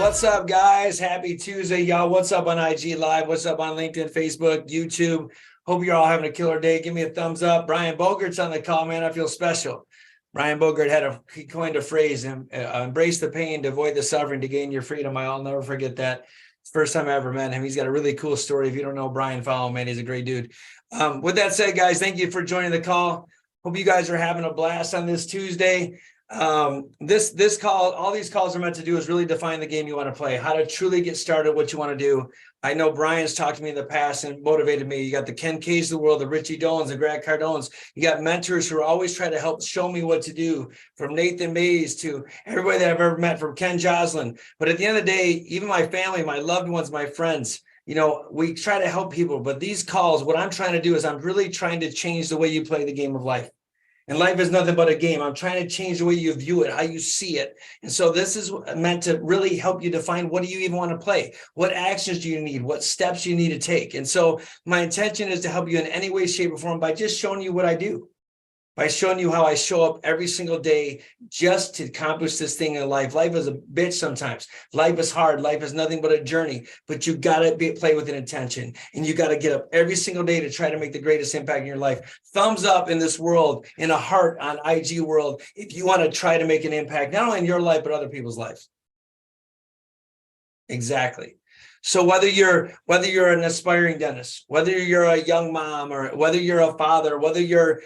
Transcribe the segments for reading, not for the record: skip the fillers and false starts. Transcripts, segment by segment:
What's up, guys? Happy Tuesday, y'all. What's up on IG Live? What's up on LinkedIn, Facebook, YouTube? Hope you're all having a killer day. Give me a thumbs up. Brian Bogert's on the call, man. I feel special. Brian Bogert he coined a phrase, embrace the pain to avoid the suffering to gain your freedom. I'll never forget that. First time I ever met him. He's got a really cool story. If you don't know Brian, follow him, man. He's a great dude. With that said, guys, thank you for joining the call. Hope you guys are having a blast on this Tuesday. This call, all these calls are meant to do is really define the game you want to play, how to truly get started, what you want to do. I know Brian's talked to me in the past and motivated me. You got the Ken K's of the world, the Richie Dolans, the Grant Cardones. You got mentors who are always trying to help show me what to do, from Nathan Mays to everybody that I've ever met, from Ken Joslin. But at the end of the day, even my family, my loved ones, my friends, you know, we try to help people. But these calls, what I'm trying to do is I'm really trying to change the way you play the game of life. And life is nothing but a game. I'm trying to change the way you view it, how you see it. And so this is meant to really help you define, what do you even want to play? What actions do you need? What steps you need to take? And so my intention is to help you in any way, shape, or form by just showing you what I do, by showing you how I show up every single day just to accomplish this thing in life. Life is a bitch sometimes. Life is hard. Life is nothing but a journey, but you got to play with an intention, and you got to get up every single day to try to make the greatest impact in your life. Thumbs up in this world, in a heart on IG world, if you want to try to make an impact, not only in your life, but other people's lives. Exactly. So whether you're an aspiring dentist, whether you're a young mom, or whether you're a father, whether you're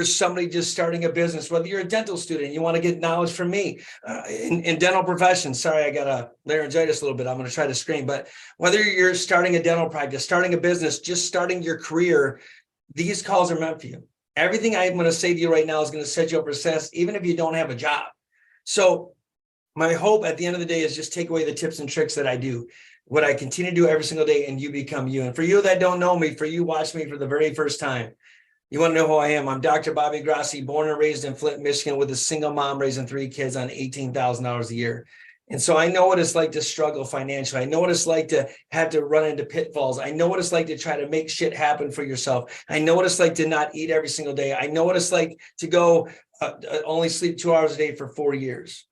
somebody just starting a business, whether you're a dental student, you want to get knowledge from me in dental profession. Sorry, I got a laryngitis a little bit. I'm going to try to scream. But whether you're starting a dental practice, starting a business, just starting your career, these calls are meant for you. Everything I'm going to say to you right now is going to set you up for success, even if you don't have a job. So my hope at the end of the day is just take away the tips and tricks that I do, what I continue to do every single day, and you become you. And for you that don't know me, for you watch me for the very first time, you want to know who I am. I'm Dr. Bobby Grossi, born and raised in Flint, Michigan, with a single mom raising 3 kids on $18,000 a year. And so I know what it's like to struggle financially. I know what it's like to have to run into pitfalls. I know what it's like to try to make shit happen for yourself. I know what it's like to not eat every single day. I know what it's like to go only sleep 2 hours a day for 4 years.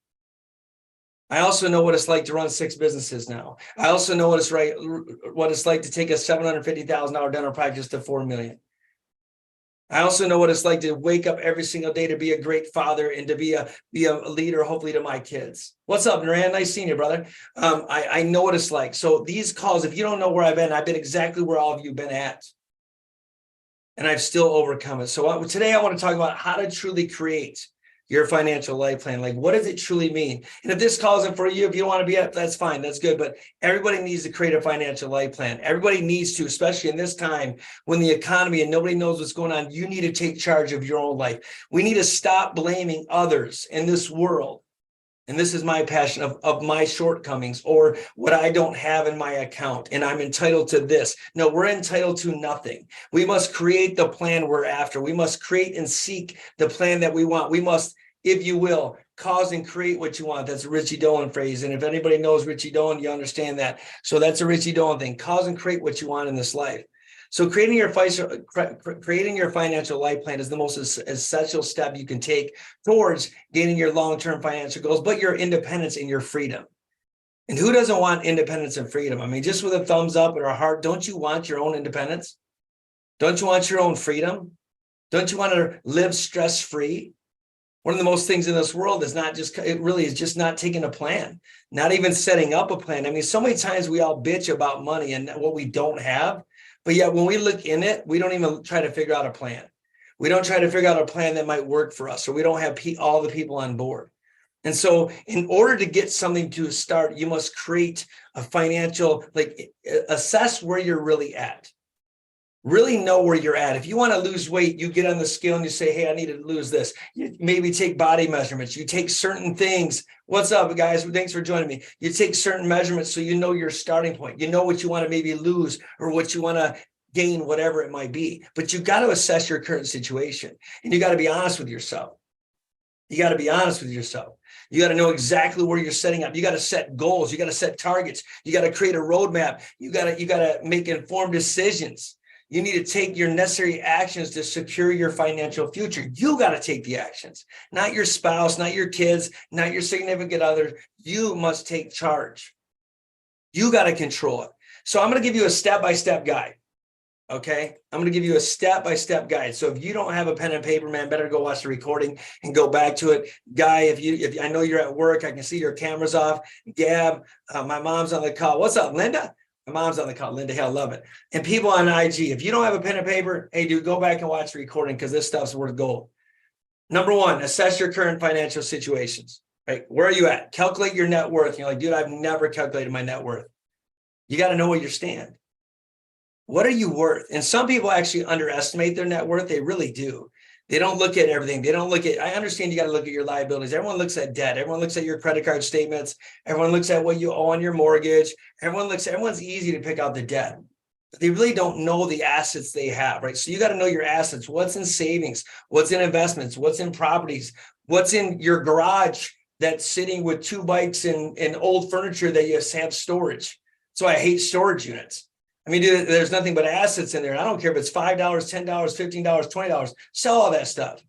I also know what it's like to run 6 businesses now. I also know what it's like to take a $750,000 dental practice to $4 million. I also know what it's like to wake up every single day to be a great father and to be a leader, hopefully, to my kids. What's up, Naran? Nice seeing you, brother. I know what it's like. So these calls, if you don't know where I've been exactly where all of you have been at. And I've still overcome it. So today I want to talk about how to truly create your financial life plan. Like, what does it truly mean? And if this call isn't for you, if you don't want to be up, that's fine. That's good. But everybody needs to create a financial life plan. Everybody needs to, especially in this time when the economy and nobody knows what's going on. You need to take charge of your own life. We need to stop blaming others in this world. And this is my passion of my shortcomings, or what I don't have in my account, and I'm entitled to this. No, we're entitled to nothing. We must create the plan we're after. We must create and seek the plan that we want. We must, if you will, cause and create what you want. That's a Richie Dolan phrase. And if anybody knows Richie Dolan, you understand that. So that's a Richie Dolan thing. Cause and create what you want in this life. So creating your financial life plan is the most essential step you can take towards gaining your long-term financial goals, but your independence and your freedom. And who doesn't want independence and freedom? I mean, just with a thumbs up in our heart, don't you want your own independence? Don't you want your own freedom? Don't you want to live stress-free? One of the most things in this world is it really is just not taking a plan, not even setting up a plan. I mean, so many times we all bitch about money and what we don't have. But yet when we look in it, we don't even try to figure out a plan. We don't try to figure out a plan that might work for us, or we don't have all the people on board. And so in order to get something to start, you must create a financial, assess where you're really at. Really know where you're at. If you want to lose weight, you get on the scale and you say, hey, I need to lose this. You maybe take body measurements. You take certain things. What's up, guys? Thanks for joining me. You take certain measurements so you know your starting point. You know what you want to maybe lose or what you want to gain, whatever it might be. But you got to assess your current situation, and you got to be honest with yourself. You got to be honest with yourself. You got to know exactly where you're setting up. You got to set goals. You got to set targets. You got to create a roadmap. You got to make informed decisions. You need to take your necessary actions to secure your financial future. You got to take the actions, not your spouse, not your kids, not your significant other. You must take charge. You got to control it. So I'm going to give you a step-by-step guide. Okay. I'm going to give you a step-by-step guide. So if you don't have a pen and paper, man, better go watch the recording and go back to it. Guy, if I know you're at work, I can see your camera's off. Gab, my mom's on the call. What's up, Linda? My mom's on the call. Linda, hell, love it. And people on IG, if you don't have a pen and paper, hey, dude, go back and watch the recording because this stuff's worth gold. Number one, assess your current financial situations. Right? Where are you at? Calculate your net worth. You're like, dude, I've never calculated my net worth. You got to know where you stand. What are you worth? And some people actually underestimate their net worth. They really do. They don't look at everything. They don't look at, I understand you got to look at your liabilities. Everyone looks at debt. Everyone looks at your credit card statements. Everyone looks at what you owe on your mortgage. Everyone's easy to pick out the debt. But they really don't know the assets they have, right? So you got to know your assets. What's in savings? What's in investments? What's in properties? What's in your garage that's sitting with 2 bikes and old furniture that you have storage? So I hate storage units. I mean, dude, there's nothing but assets in there. I don't care if it's $5, $10, $15, $20. Sell all that stuff.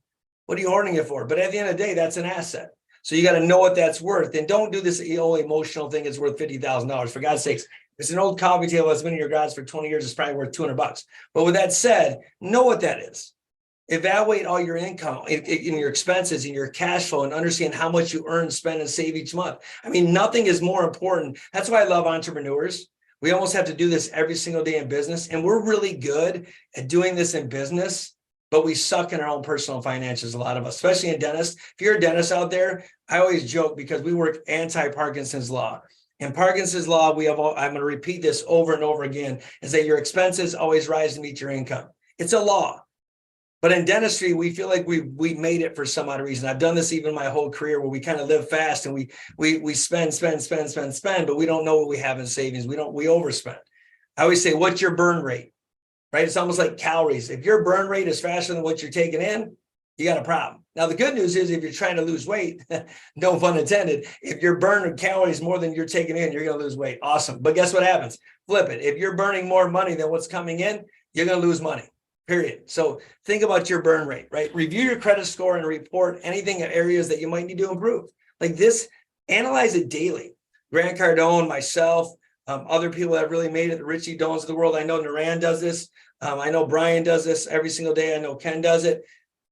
What are you hoarding it for? But at the end of the day, that's an asset. So you got to know what that's worth. And don't do this old emotional thing. It's worth $50,000. For God's sakes, it's an old coffee table that's been in your garage for 20 years. It's probably worth $200. But with that said, know what that is. Evaluate all your income in your expenses and your cash flow and understand how much you earn, spend, and save each month. I mean, nothing is more important. That's why I love entrepreneurs. We almost have to do this every single day in business. And we're really good at doing this in business, but we suck in our own personal finances, a lot of us, especially in dentists. If you're a dentist out there, I always joke because we work anti-Parkinson's law. In Parkinson's law, I'm going to repeat this over and over again, is that your expenses always rise to meet your income. It's a law. But in dentistry, we feel like we made it for some odd reason. I've done this even my whole career where we kind of live fast and we spend, but we don't know what we have in savings. We overspend. I always say, what's your burn rate? Right? It's almost like calories. If your burn rate is faster than what you're taking in, you got a problem. Now, the good news is if you're trying to lose weight, no pun intended, if you're burning calories more than you're taking in, you're going to lose weight. Awesome. But guess what happens? Flip it. If you're burning more money than what's coming in, you're going to lose money. Period. So think about your burn rate, right? Review your credit score and report anything areas that you might need to improve. Like this, analyze it daily. Grant Cardone, myself, other people that have really made it, the Richie Dones of the world. I know Naran does this. I know Brian does this every single day. I know Ken does it.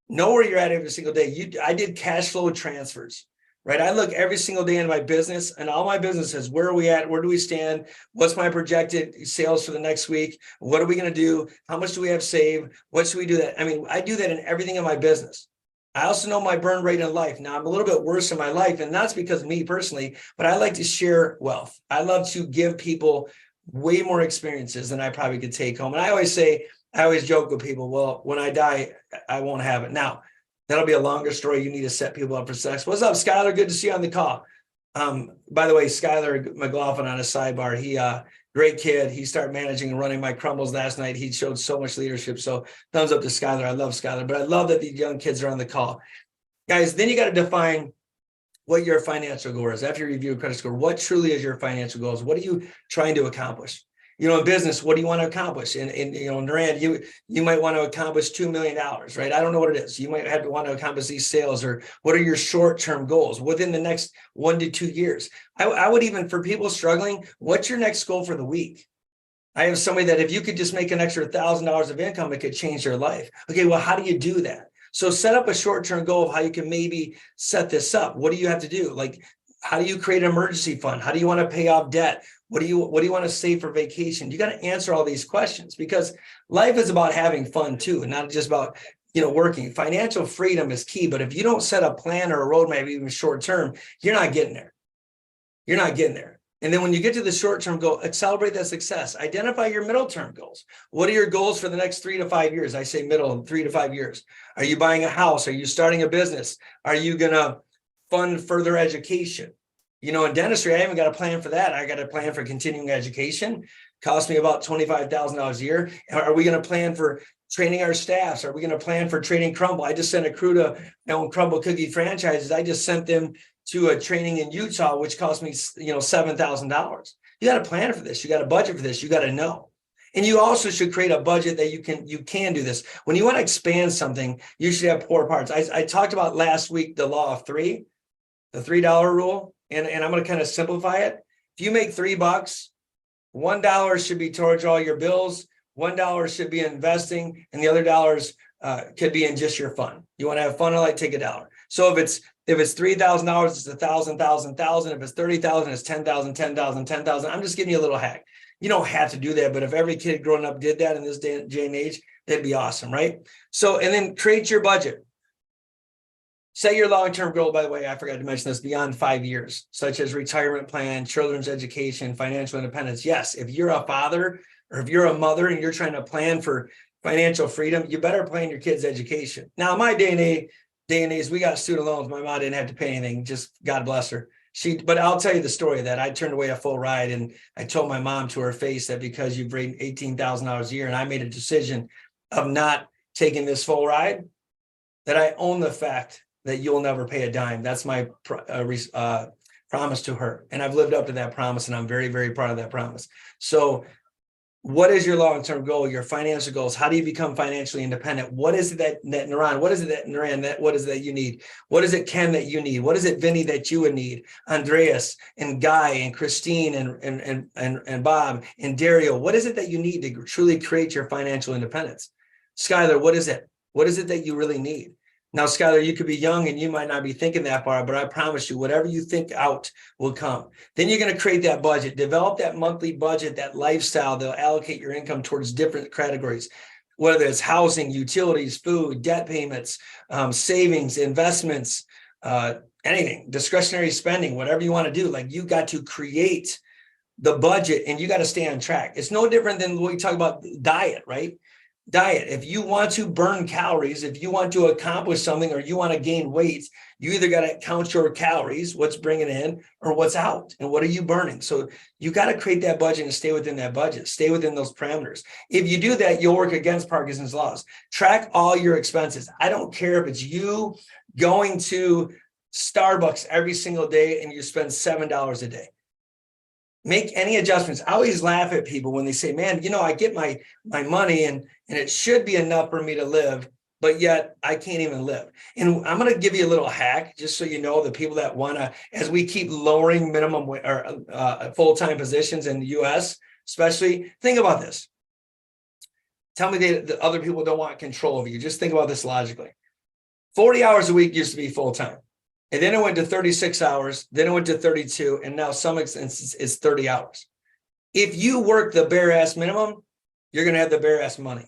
Know where you're at every single day. I did cash flow transfers. Right. I look every single day in my business and all my businesses. Where are we at? Where do we stand? What's my projected sales for the next week? What are we going to do? How much do we have saved? What should we do that? I mean, I do that in everything in my business. I also know my burn rate in life. Now I'm a little bit worse in my life, and that's because of me personally, but I like to share wealth. I love to give people way more experiences than I probably could take home. And I always joke with people, well, when I die, I won't have it. Now, that'll be a longer story. You need to set people up for sex. What's up, Skylar? Good to see you on the call. By the way, Skylar McLaughlin on a sidebar. He great kid. He started managing and running my crumbles last night. He showed so much leadership. So thumbs up to Skylar. I love Skylar, but I love that these young kids are on the call. Guys, then you got to define what your financial goal is. After you review a credit score, what truly is your financial goals? What are you trying to accomplish? You know, in business, what do you want to accomplish? And you know, Naran, you might want to accomplish $2 million, right? I don't know what it is. You might have to want to accomplish these sales, or what are your short-term goals within the next 1 to 2 years? I would even, for people struggling, what's your next goal for the week? I have somebody that if you could just make an extra $1,000 of income, it could change their life. Okay, well, how do you do that? So set up a short-term goal of how you can maybe set this up. What do you have to do? Like, how do you create an emergency fund? How do you want to pay off debt? What do you want to save for vacation? You got to answer all these questions, because life is about having fun too, and not just about, you know, working. Financial freedom is key, but if you don't set a plan or a roadmap, even short term, you're not getting there. You're not getting there. And then when you get to the short term goal, celebrate that success. Identify your middle term goals. What are your goals for the next 3 to 5 years? I say middle, 3 to 5 years. Are you buying a house? Are you starting a business? Are you gonna fund further education? You know, in dentistry, I haven't got a plan for that. I got a plan for continuing education. Cost me about $25,000 a year. Are we going to plan for training our staffs? Are we going to plan for training Crumble? I just sent a crew to my own Crumble cookie franchises. I just sent them to a training in Utah, which cost me, you know, $7,000. You got to plan for this. You got a budget for this. You got to know. And you also should create a budget that you can do this. When you want to expand something, you should have 4 parts. I talked about last week the law of 3, the $3 rule. And I'm going to kind of simplify it. If you make $3 $1 should be towards all your bills. $1 should be investing, and the other dollars could be in just your fun. You want to have fun, like take $1. So if it's $3,000, it's 1,000. If it's 30,000, it's 10,000, 10,000, 10,000. I'm just giving you a little hack. You don't have to do that, but if every kid growing up did that in this day and age, that'd be awesome, right? So, and then create your budget. Set your long-term goal, by the way, I forgot to mention this, beyond 5 years, such as retirement plan, children's education, financial independence. Yes, if you're a father or if you're a mother and you're trying to plan for financial freedom, you better plan your kids' education. Now, in my day and age, we got student loans. My mom didn't have to pay anything, just God bless her. But I'll tell you the story that I turned away a full ride, and I told my mom to her face that because you've raised $18,000 a year and I made a decision of not taking this full ride, that I own the fact that you'll never pay a dime. That's my promise to her. And I've lived up to that promise, and I'm very, very proud of that promise. So what is your long-term goal, your financial goals? How do you become financially independent? What is it that Naran, what is it that Naran, what is it that you need? What is it, Ken, that you need? What is it, Vinny, that you would need? Andreas and Guy and Christine and Bob and Dario, what is it that you need to truly create your financial independence? Skylar, what is it? What is it that you really need? Now, Skylar, you could be young and you might not be thinking that far, but I promise you, whatever you think out will come. Then you're going to create that budget, develop that monthly budget, that lifestyle that'll allocate your income towards different categories, whether it's housing, utilities, food, debt payments, savings, investments, anything, discretionary spending, whatever you want to do. Like, you got to create the budget and you got to stay on track. It's no different than when we talk about diet, right? Diet. If you want to burn calories, if you want to accomplish something, or you want to gain weight, you either got to count your calories, what's bringing in or what's out, and what are you burning. So you got to create that budget and stay within that budget, stay within those parameters. If you do that, you'll work against Parkinson's laws. Track all your expenses. I don't care if it's you going to Starbucks every single day and you spend $7 a day. Make any adjustments. I always laugh at people when they say, man, I get my money and it should be enough for me to live, but yet I can't even live. And I'm going to give you a little hack, just so you know, the people that want to, as we keep lowering minimum or full-time positions in the US, especially, think about this. Tell me that other people don't want control of you. Just think about this logically. 40 hours a week used to be full-time. And then it went to 36 hours, then it went to 32, and now some instances it's 30 hours. If you work the bare ass minimum, you're going to have the bare ass money.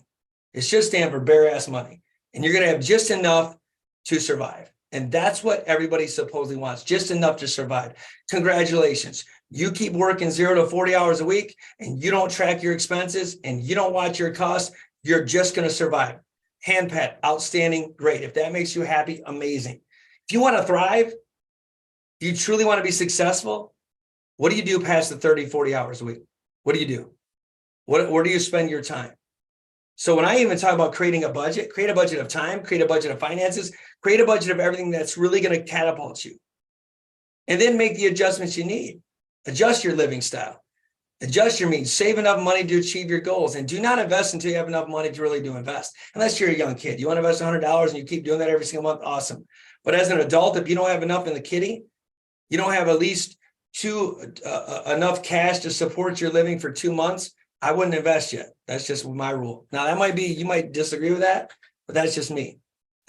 It should stand for bare ass money. And you're going to have just enough to survive. And that's what everybody supposedly wants, just enough to survive. Congratulations. You keep working 0 to 40 hours a week, and you don't track your expenses, and you don't watch your costs, you're just going to survive. Hand pat, outstanding, great. If that makes you happy, amazing. If you want to thrive, if you truly want to be successful, what do you do past the 30, 40 hours a week? What do you do? Where do you spend your time? So when I even talk about creating a budget, create a budget of time, create a budget of finances, create a budget of everything that's really going to catapult you. And then make the adjustments you need. Adjust your living style. Adjust your means. Save enough money to achieve your goals. And do not invest until you have enough money to really do invest. Unless you're a young kid. You want to invest $100 and you keep doing that every single month, awesome. But as an adult, if you don't have enough in the kitty, you don't have at least enough cash to support your living for 2 months, I wouldn't invest yet. That's just my rule. Now, that might be, you might disagree with that, but that's just me.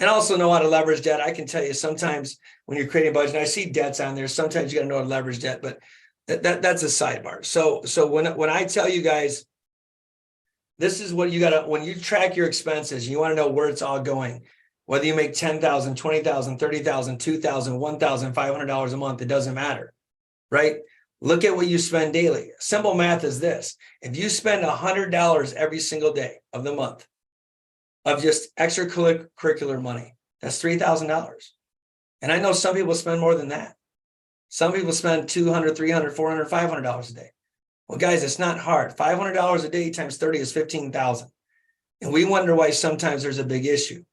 And also know how to leverage debt. I can tell you sometimes when you're creating a budget, I see debts on there. Sometimes you got to know how to leverage debt, but that's a sidebar. So when I tell you guys, this is what you got to, when you track your expenses, you want to know where it's all going. Whether you make $10,000, $20,000, $30,000, $2,000, $1,500 a month, it doesn't matter, right? Look at what you spend daily. Simple math is this. If you spend $100 every single day of the month of just extracurricular money, that's $3,000. And I know some people spend more than that. Some people spend $200, $300, $400, $500 a day. Well, guys, it's not hard. $500 a day times 30 is $15,000. And we wonder why sometimes there's a big issue.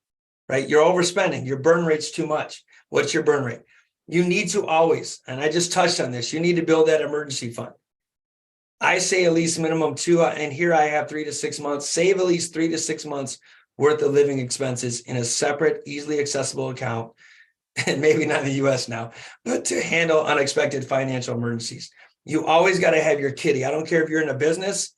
Right? You're overspending. Your burn rate's too much. What's your burn rate? You need to always, and I just touched on this, you need to build that emergency fund. I say at least minimum 2, and here I have 3 to 6 months. Save at least 3 to 6 months worth of living expenses in a separate, easily accessible account, and maybe not in the US now, but to handle unexpected financial emergencies. You always got to have your kitty. I don't care if you're in a business.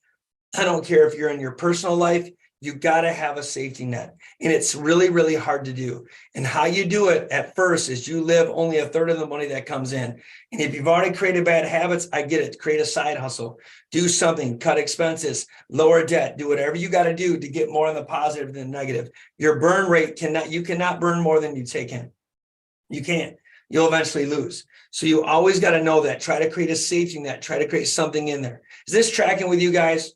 I don't care if you're in your personal life. You got to have a safety net. And it's really, really hard to do. And how you do it at first is you live only a third of the money that comes in. And if you've already created bad habits, I get it. Create a side hustle, do something, cut expenses, lower debt, do whatever you got to do to get more on the positive than the negative. Your burn rate you cannot burn more than you take in. You can't. You'll eventually lose. So you always got to know that. Try to create a safety net. Try to create something in there. Is this tracking with you guys?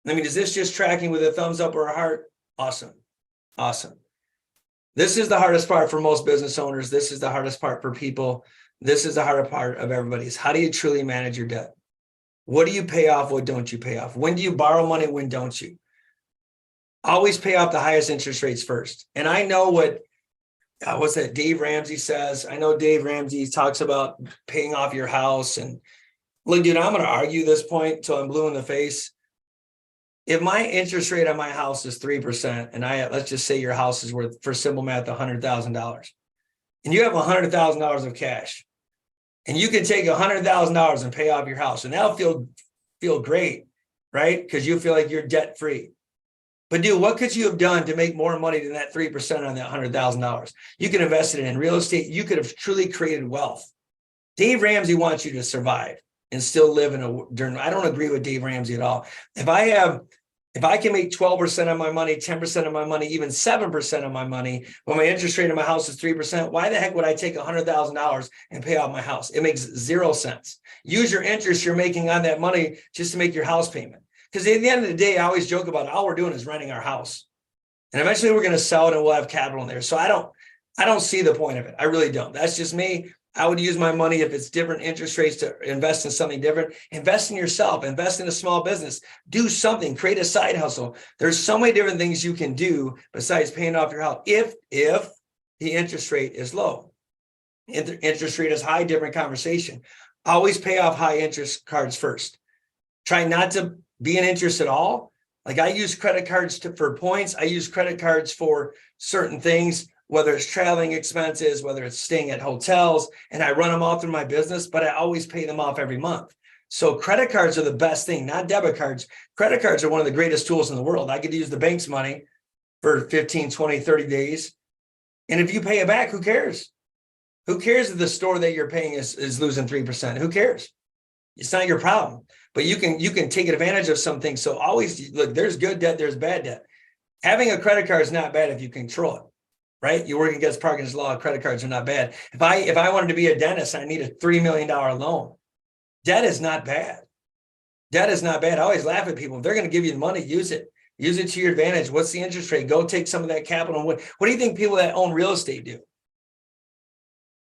I mean, is this just tracking with a thumbs up or a heart? Awesome. Awesome. This is the hardest part for most business owners. This is the hardest part for people. This is the hardest part of everybody is how do you truly manage your debt? What do you pay off? What don't you pay off? When do you borrow money? When don't you? Always pay off the highest interest rates first. And I know what's that Dave Ramsey says. I know Dave Ramsey talks about paying off your house. And look, dude, I'm going to argue this point till I'm blue in the face. If my interest rate on my house is 3%, and let's just say your house is worth, for simple math, $100,000, and you have $100,000 of cash, and you can take $100,000 and pay off your house, and that'll feel great, right? Because you feel like you're debt free. But dude, what could you have done to make more money than that 3% on that $100,000? You could invest it in real estate. You could have truly created wealth. Dave Ramsey wants you to survive and still live I don't agree with Dave Ramsey at all. If I can make 12% of my money, 10% of my money, even 7% of my money, when my interest rate in my house is 3%, why the heck would I take $100,000 and pay off my house? It makes 0 sense. Use your interest you're making on that money just to make your house payment. Because at the end of the day, I always joke about it. All we're doing is renting our house. And eventually we're going to sell it and we'll have capital in there. So I don't see the point of it. I really don't. That's just me. I would use my money if it's different interest rates to invest in something different. Invest in yourself, invest in a small business, do something, create a side hustle. There's so many different things you can do besides paying off your house. If the interest rate is low, interest rate is high, different conversation. Always pay off high interest cards first. Try not to be in interest at all. Like I use credit cards for points. I use credit cards for certain things, whether it's traveling expenses, whether it's staying at hotels, and I run them all through my business, but I always pay them off every month. So credit cards are the best thing, not debit cards. Credit cards are one of the greatest tools in the world. I could use the bank's money for 15, 20, 30 days. And if you pay it back, who cares? Who cares if the store that you're paying is losing 3%? Who cares? It's not your problem. But you can take advantage of some things. So always look, there's good debt, there's bad debt. Having a credit card is not bad if you control it. Right? You work against Parkinson's law, credit cards are not bad. If I wanted to be a dentist and I need a $3 million loan, debt is not bad. Debt is not bad. I always laugh at people. If they're going to give you the money, use it. Use it to your advantage. What's the interest rate? Go take some of that capital. What do you think people that own real estate do?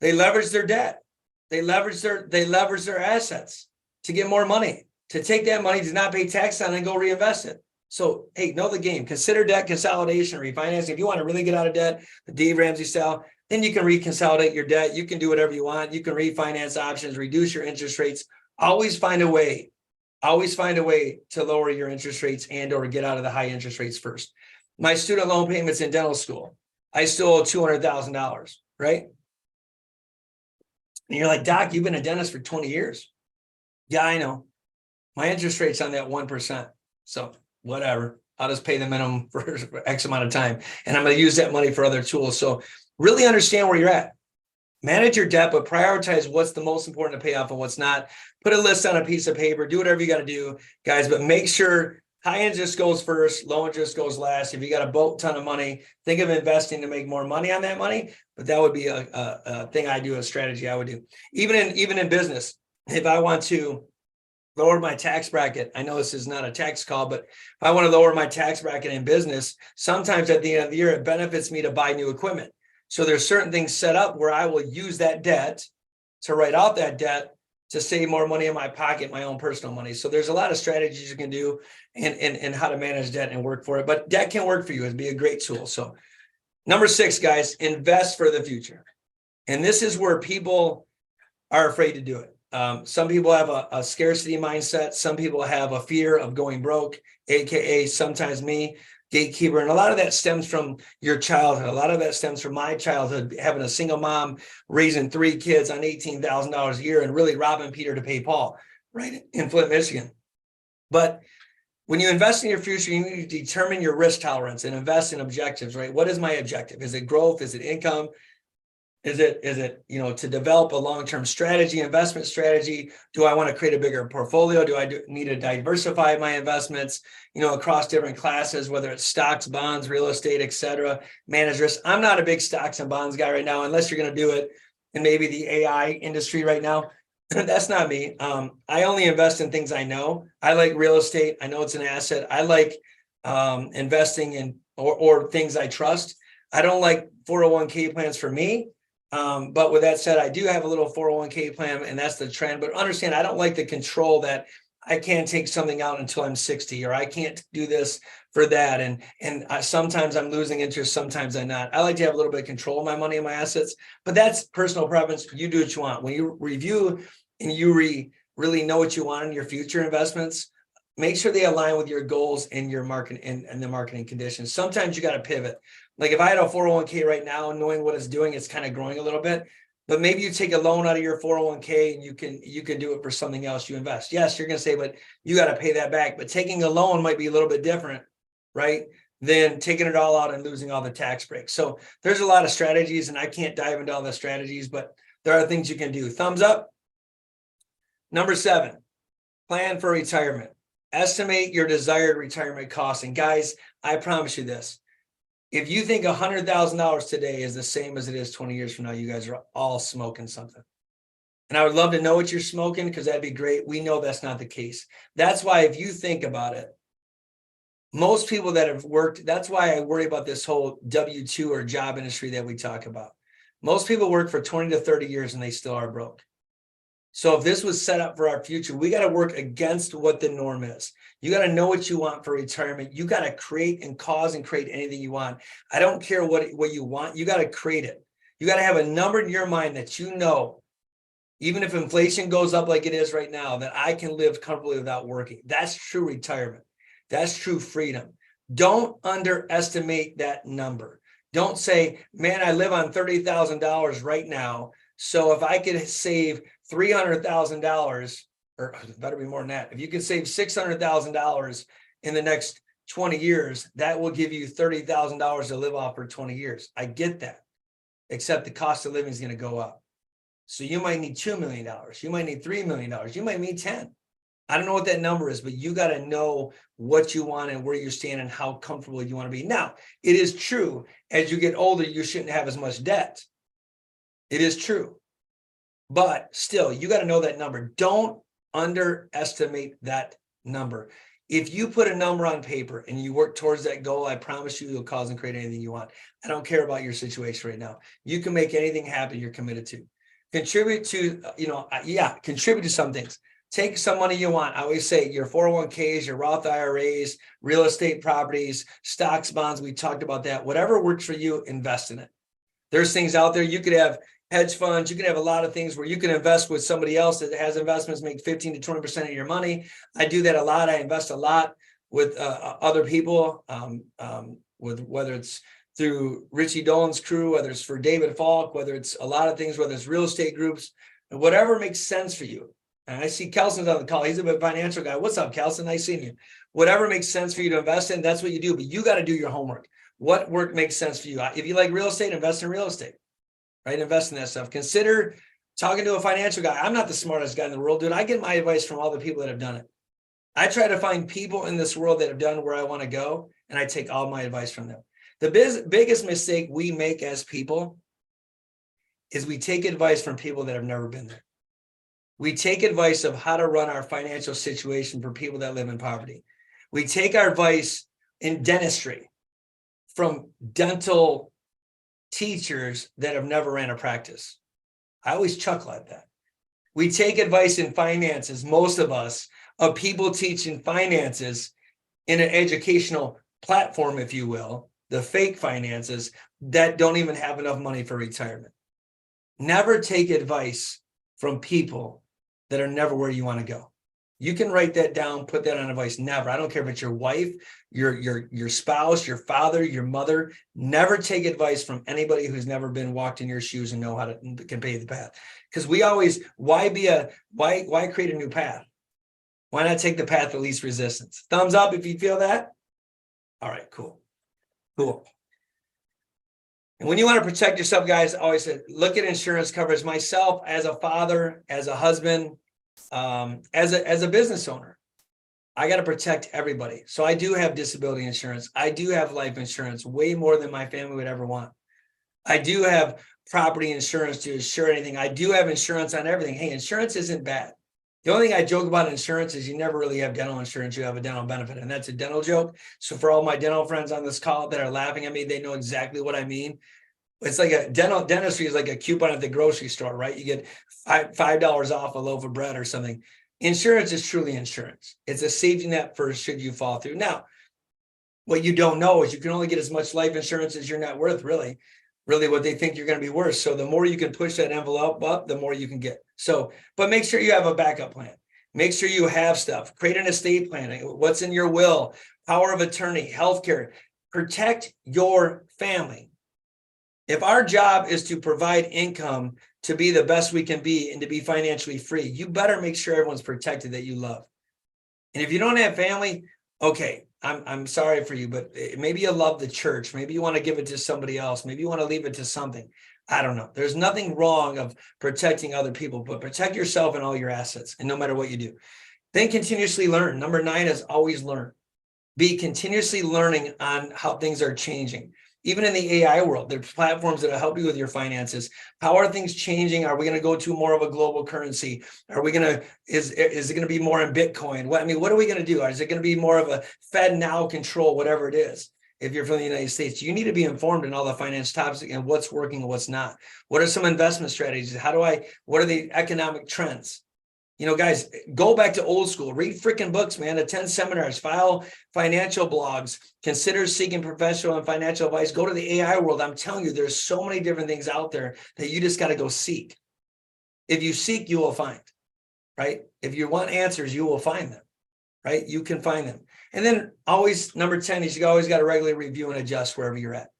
They leverage their debt. They leverage their assets to get more money, to take that money, to not pay tax on it and go reinvest it. So, hey, know the game. Consider debt consolidation, refinancing. If you want to really get out of debt, the Dave Ramsey style, then you can reconsolidate your debt. You can do whatever you want. You can refinance options, reduce your interest rates. Always find a way to lower your interest rates and or get out of the high interest rates first. My student loan payments in dental school, I still owe $200,000, right? And you're like, Doc, you've been a dentist for 20 years. Yeah, I know. My interest rate's on that 1%. So whatever, I'll just pay the minimum for X amount of time. And I'm going to use that money for other tools. So really understand where you're at. Manage your debt, but prioritize what's the most important to pay off and what's not. Put a list on a piece of paper. Do whatever you got to do, guys, but make sure high interest goes first, low interest goes last. If you got a boat ton of money, think of investing to make more money on that money. But that would be a thing I do, a strategy I would do. Even in business, if I want to lower my tax bracket. I know this is not a tax call, but if I want to lower my tax bracket in business, sometimes at the end of the year, it benefits me to buy new equipment. So there's certain things set up where I will use that debt to write off that debt to save more money in my pocket, my own personal money. So there's a lot of strategies you can do and how to manage debt and work for it. But debt can work for you. It'd be a great tool. So number 6, guys, invest for the future. And this is where people are afraid to do it. Some people have a scarcity mindset. Some people have a fear of going broke, AKA sometimes me. gatekeeper. And a lot of that stems from your childhood. A lot of that stems from my childhood, having a single mom, raising 3 kids on $18,000 a year and really robbing Peter to pay Paul, right, in Flint, Michigan. But when you invest in your future, you need to determine your risk tolerance and invest in objectives, right? What is my objective? Is it growth? Is it income? Is it, to develop a long-term strategy, investment strategy? Do I want to create a bigger portfolio? Do I need to diversify my investments, across different classes, whether it's stocks, bonds, real estate, et cetera, manage risk? I'm not a big stocks and bonds guy right now, unless you're going to do it in maybe the AI industry right now. That's not me. I only invest in things I know. I like real estate. I know it's an asset. I like investing in or things I trust. I don't like 401k plans for me. But with that said, I do have a little 401k plan, and that's the trend. But understand, I don't like the control that I can't take something out until I'm 60, or I can't do this for that. And sometimes I'm losing interest, sometimes I'm not. I like to have a little bit of control of my money and my assets, but that's personal preference. You do what you want. When you review and you really know what you want in your future investments, make sure they align with your goals and your market and the marketing conditions. Sometimes you got to pivot. Like if I had a 401k right now, knowing what it's doing, it's kind of growing a little bit, but maybe you take a loan out of your 401k and you can do it for something else you invest. Yes, you're going to say, but you got to pay that back. But taking a loan might be a little bit different, right, than taking it all out and losing all the tax breaks. So there's a lot of strategies, and I can't dive into all the strategies, but there are things you can do. Thumbs up. Number 7, plan for retirement. Estimate your desired retirement costs. And guys, I promise you this. If you think $100,000 today is the same as it is 20 years from now, you guys are all smoking something. And I would love to know what you're smoking, because that'd be great. We know that's not the case. That's why, if you think about it, most people that have worked, that's why I worry about this whole W-2 or job industry that we talk about. Most people work for 20 to 30 years and they still are broke. So if this was set up for our future, we got to work against what the norm is. You got to know what you want for retirement. You got to create and cause and create anything you want. I don't care what you want. You got to create it. You got to have a number in your mind that even if inflation goes up like it is right now, that I can live comfortably without working. That's true retirement. That's true freedom. Don't underestimate that number. Don't say, man, I live on $30,000 right now, so if I could save $300,000, or better be more than that, if you could save $600,000 in the next 20 years, that will give you $30,000 to live off for 20 years. I get that, except the cost of living is going to go up. So you might need $2 million. You might need $3 million. You might need 10. I don't know what that number is, but you got to know what you want and where you stand and how comfortable you want to be. Now, it is true, as you get older, you shouldn't have as much debt. It is true. But still, you got to know that number. Don't underestimate that number. If you put a number on paper and you work towards that goal, I promise you, you'll cause and create anything you want. I don't care about your situation right now. You can make anything happen you're committed to. Contribute to, contribute to some things. Take some money you want. I always say your 401ks, your Roth IRAs, real estate properties, stocks, bonds. We talked about that. Whatever works for you, invest in it. There's things out there. You could have hedge funds. You can have a lot of things where you can invest with somebody else that has investments, make 15 to 20% of your money. I do that a lot. I invest a lot with other people, with whether it's through Richie Dolan's crew, whether it's for David Falk, whether it's a lot of things, whether it's real estate groups, and whatever makes sense for you. And I see Kelson's on the call. He's a financial guy. What's up, Kelson? Nice seeing you. Whatever makes sense for you to invest in, that's what you do. But you got to do your homework. What work makes sense for you? If you like real estate, invest in real estate, right? Invest in that stuff. Consider talking to a financial guy. I'm not the smartest guy in the world, dude. I get my advice from all the people that have done it. I try to find people in this world that have done where I want to go, and I take all my advice from them. The biggest mistake we make as people is we take advice from people that have never been there. We take advice of how to run our financial situation for people that live in poverty. We take our advice in dentistry from dental teachers that have never ran a practice. I always chuckle at that. We take advice in finances, most of us, of people teaching finances in an educational platform, if you will, the fake finances that don't even have enough money for retirement. Never take advice from people that are never where you want to go. You can write that down, put that on advice. Never. I don't care if it's your wife, your spouse, your father, your mother. Never take advice from anybody who's never been walked in your shoes and know how to can pave the path. Because we always, why create a new path? Why not take the path of least resistance? Thumbs up if you feel that. All right, cool. And when you want to protect yourself, guys, I always say, look at insurance coverage. Myself as a father, as a husband, as a business owner, I got to protect everybody. So I do have disability insurance. I do have life insurance, way more than my family would ever want. I do have property insurance to insure anything. I do have insurance on everything. Hey, insurance isn't bad. The only thing I joke about insurance is you never really have dental insurance. You have a dental benefit, and that's a dental joke. So for all my dental friends on this call that are laughing at me, they know exactly what I mean. It's like a dentistry is like a coupon at the grocery store, right? You get $5 off a loaf of bread or something. Insurance is truly insurance. It's a safety net for should you fall through. Now, what you don't know is you can only get as much life insurance as your net worth, really what they think you're going to be worth. So the more you can push that envelope up, the more you can get. So, but make sure you have a backup plan. Make sure you have stuff. Create an estate plan. What's in your will, power of attorney, healthcare. Protect your family. If our job is to provide income to be the best we can be and to be financially free, you better make sure everyone's protected that you love. And if you don't have family, okay, I'm sorry for you, but maybe you love the church. Maybe you want to give it to somebody else. Maybe you want to leave it to something. I don't know. There's nothing wrong of protecting other people, but protect yourself and all your assets, and no matter what you do. Then continuously learn. Number 9 is always learn. Be continuously learning on how things are changing. Even in the AI world, there's platforms that will help you with your finances. How are things changing? Are we going to go to more of a global currency? Are we going to, is it going to be more in Bitcoin? What are we going to do? Is it going to be more of a Fed now control, whatever it is? If you're from the United States, you need to be informed in all the finance topics and what's working and what's not. What are some investment strategies? What are the economic trends? You know, guys, go back to old school, read freaking books, man, attend seminars, file financial blogs, consider seeking professional and financial advice, go to the AI world. I'm telling you, there's so many different things out there that you just got to go seek. If you seek, you will find, right? If you want answers, you will find them, right? You can find them. And then always, number 10 is you always got to regularly review and adjust wherever you're at.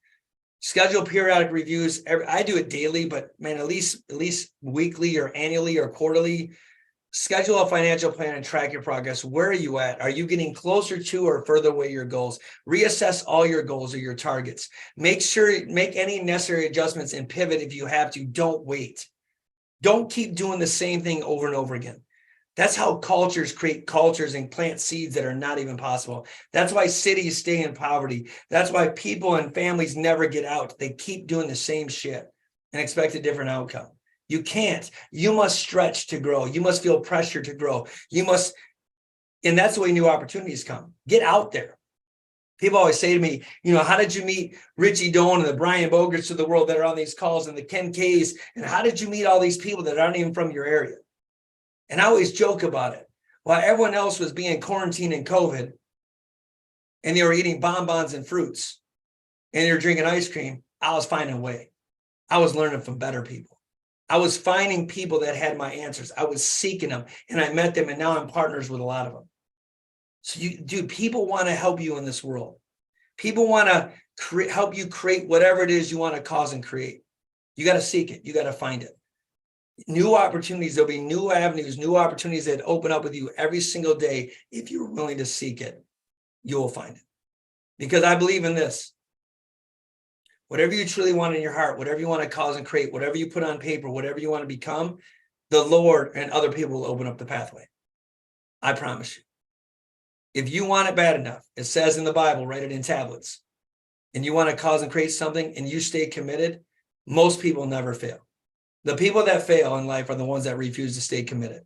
Schedule periodic reviews. I do it daily, but man, at least weekly or annually or quarterly. Schedule a financial plan and track your progress. Where are you at? Are you getting closer to or further away your goals? Reassess all your goals or your targets. Make any necessary adjustments and pivot if you have to. Don't wait. Don't keep doing the same thing over and over again. That's how cultures create cultures and plant seeds that are not even possible. That's why cities stay in poverty. That's why people and families never get out. They keep doing the same shit and expect a different outcome. You can't. You must stretch to grow. You must feel pressure to grow. And that's the way new opportunities come. Get out there. People always say to me, how did you meet Richie Doan and the Brian Bogerts of the world that are on these calls and the Ken Kays? And how did you meet all these people that aren't even from your area? And I always joke about it. While everyone else was being quarantined in COVID and they were eating bonbons and fruits and they were drinking ice cream, I was finding a way. I was learning from better people. I was finding people that had my answers. I was seeking them and I met them, and now I'm partners with a lot of them. So people want to help you in this world. People want to help you create whatever it is you want to cause and create. You got to seek it. You got to find it. New opportunities. There'll be new avenues, new opportunities that open up with you every single day. If you're willing to seek it, you will find it. Because I believe in this. Whatever you truly want in your heart, whatever you want to cause and create, whatever you put on paper, whatever you want to become, the Lord and other people will open up the pathway. I promise you. If you want it bad enough, it says in the Bible, write it in tablets, and you want to cause and create something and you stay committed, most people never fail. The people that fail in life are the ones that refuse to stay committed,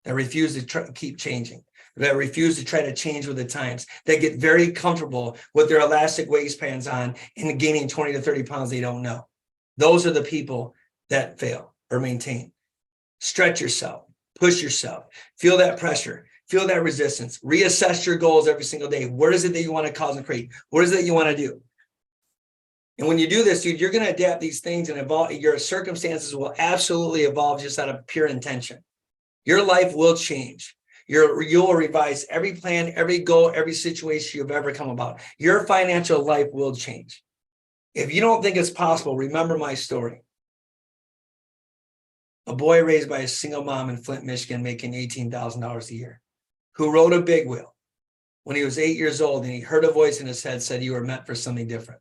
that refuse to keep changing, that refuse to try to change with the times, that get very comfortable with their elastic waistbands on and gaining 20 to 30 pounds they don't know. Those are the people that fail or maintain. Stretch yourself, push yourself, feel that pressure, feel that resistance, reassess your goals every single day. What is it that you want to cause and create? What is it that you want to do? And when you do this, dude, you're going to adapt these things and evolve. Your circumstances will absolutely evolve just out of pure intention. Your life will change. You'll revise every plan, every goal, every situation you've ever come about. Your financial life will change. If you don't think it's possible, remember my story. A boy raised by a single mom in Flint, Michigan, making $18,000 a year, who rode a big wheel when he was 8 years old, and he heard a voice in his head said, you were meant for something different.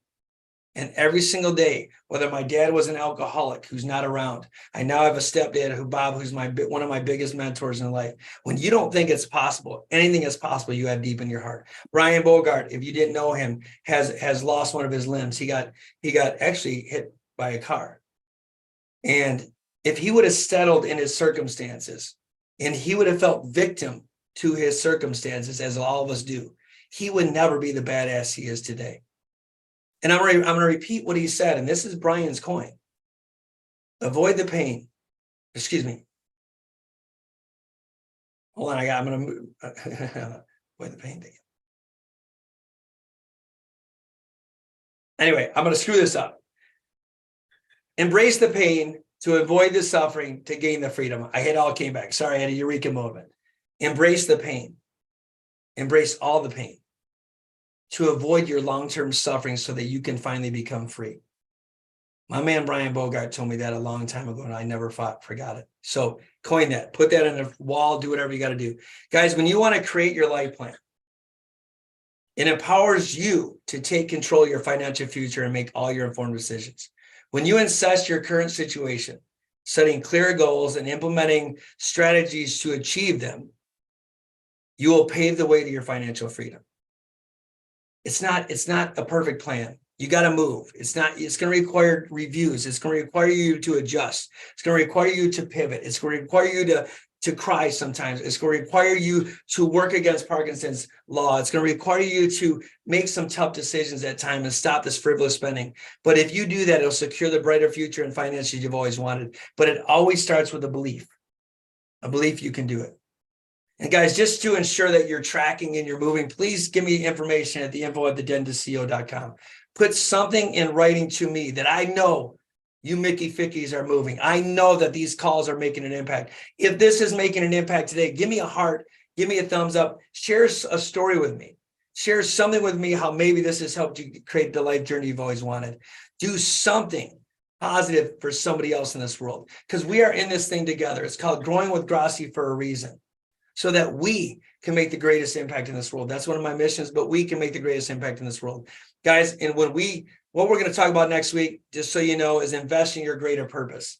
And every single day, whether my dad was an alcoholic who's not around, I now have a stepdad who's one of my biggest mentors in life. When you don't think it's possible, anything is possible you have deep in your heart. Brian Bogart, if you didn't know him, has lost one of his limbs. He got actually hit by a car. And if he would have settled in his circumstances and he would have felt victim to his circumstances, as all of us do, he would never be the badass he is today. And I'm going to repeat what he said, and this is Brian's coin. Avoid the pain. Excuse me. Hold on, I'm going to move. Avoid the pain. Anyway, I'm going to screw this up. Embrace the pain to avoid the suffering, to gain the freedom. It all came back. Sorry, I had a eureka moment. Embrace the pain. Embrace all the pain to avoid your long-term suffering so that you can finally become free. My man, Brian Bogart, told me that a long time ago, and I never forgot it. So coin that, put that on the wall, do whatever you got to do. Guys, when you want to create your life plan, it empowers you to take control of your financial future and make all your informed decisions. When you assess your current situation, setting clear goals and implementing strategies to achieve them, you will pave the way to your financial freedom. It's not a perfect plan. You got to move. It's going to require reviews. It's going to require you to adjust. It's going to require you to pivot. It's going to require you to cry sometimes. It's going to require you to work against Parkinson's law. It's going to require you to make some tough decisions at times and stop this frivolous spending. But if you do that, it'll secure the brighter future and finances you've always wanted. But it always starts with a belief you can do it. And guys, just to ensure that you're tracking and you're moving, please give me information at the info@thedentistco.com. Put something in writing to me that I know you Mickey Fickies are moving. I know that these calls are making an impact. If this is making an impact today, give me a heart, give me a thumbs up, share a story with me. Share something with me how maybe this has helped you create the life journey you've always wanted. Do something positive for somebody else in this world, because we are in this thing together. It's called Growing with Grossi for a reason, so that we can make the greatest impact in this world. That's one of my missions, but we can make the greatest impact in this world. Guys, and what we're going to talk about next week, just so you know, is investing your greater purpose,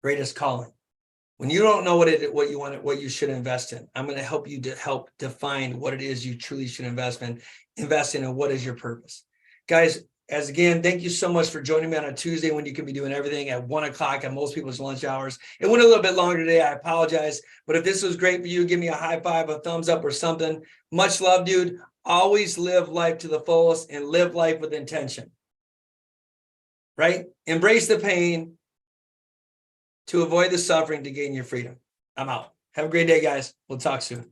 greatest calling. When you don't know what you want, what you should invest in, I'm going to help you to help define what it is you truly should invest in, and what is your purpose. Guys, as again, thank you so much for joining me on a Tuesday when you could be doing everything at 1 o'clock at most people's lunch hours. It went a little bit longer today. I apologize. But if this was great for you, give me a high five, a thumbs up or something. Much love, dude. Always live life to the fullest and live life with intention. Right? Embrace the pain to avoid the suffering, to gain your freedom. I'm out. Have a great day, guys. We'll talk soon.